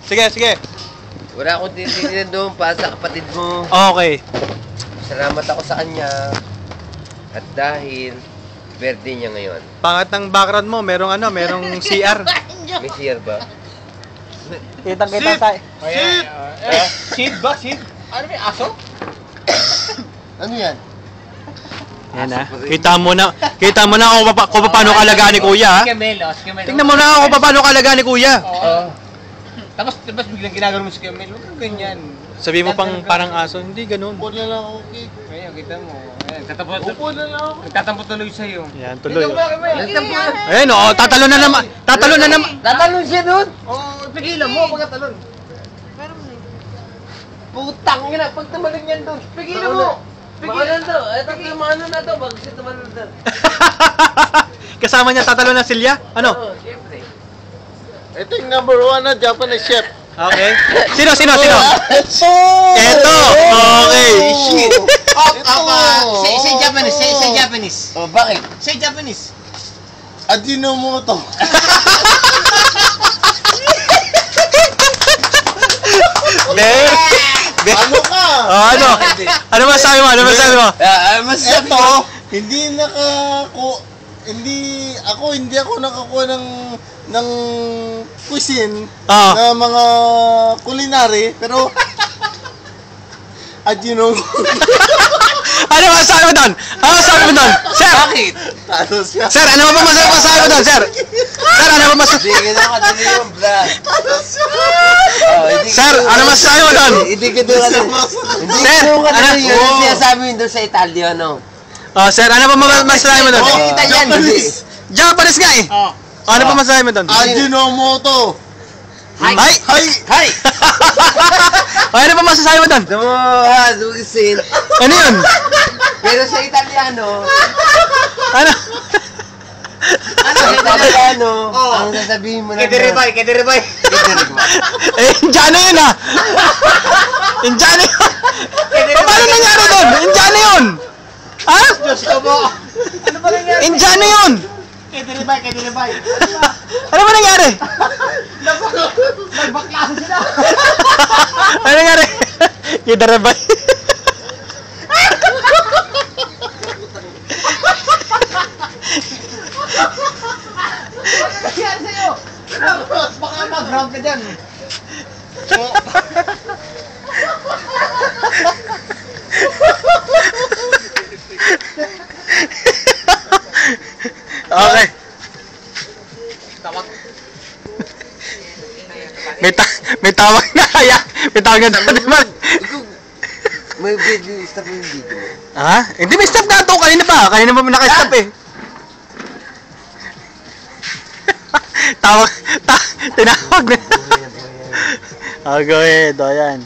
Sige, sige. Wala akong tinitingnan doon para sa kapatid mo. Okay. Salamat ako sa kanya. At dahil birthday niya ngayon. Pangat ng background mo, merong ano, merong CR. May CR ba? Kitang-kita sa... Shit! Shit ba? Shit? Ano may aso? Ano yan? Yan ha. Kita mo na kung paano kalagaan ni Kuya ha. Si Camel, oh. Si Camel. Tingnan mo na kung paano kalagaan ni Kuya. Oo. Tapos biglang ginagano mo si Camel. Huwag kang ganyan. Sabi mo pang parang aso, hindi ganun. Upo na lang ako, okay. Ngayon, kita mo. Ayan, Upo na lang ako. nagtatampo tuloy sa'yo. Yan, tuloy. Nagtampo na. Ayun oh, tatalo na naman. Tatalo na naman. Tatalon siya doon. Oo, pigilan mo pagkatalon. Putang ina, pag tumalon yan doon. Pigilan mo. Pigilan to. Ito tumaano na to. Bakit siya tumalon doon? Kasama niya tatalo na Silya? Ano? Oo, siyempre. Ito yung number 1 na Japanese chef. Okay. Sino? Eto! Okay. Shit. Say Japanese, say Japanese. Oh, bakit? Say Japanese. Ajinomoto. Ano ka? Oh, ano? Ano masabi mo? Ito, hindi ako nakakuha ng cuisine na mga culinary, pero Ajinomoto. Ano masabi mo doon? Sir! Bakit? Talo siya. Sir, ano ba masabi mo doon, sir? Sir, ano ba masabi? Hindi ka nakadali yung brad. Sir, ano masabi mo doon? Hindi ka doon kadali. Hindi Sir, ka doon kadali ano? yun. Sinasabi mo doon sa Italiano. Oh, sir, ano ba masabi mo doon? Italian. Japanese nga eh. Oh. Ano ba masabi mo doon? Ajinomoto. Hay! Hi! Ano ba masasabi mo doon? Luisin. Ano yun? Pero sa Italiano, Ano? sa Italiano, ang sasabihin mo na Kederibay. Kederibay. Eh, Indiano yun ah! Indiano yun! Paano nangyari doon? Indiano yun! Ha? Diyos ko po. Ano ba nangyari? Indiano yun! Kederibay. Ano ba nangyari? Nagbaklase sila. Ano nangyari? Kidarabay. Nangyari sa'yo. Baka mag-ground ka dyan. Okay. Tawag. May tawag na kaya. May tawag na naman. May video, stop yung video. Ha? Hindi may stop na ito. Kanina pa naka-stop eh. Tinawag na. Oh, go ahead. O, yan.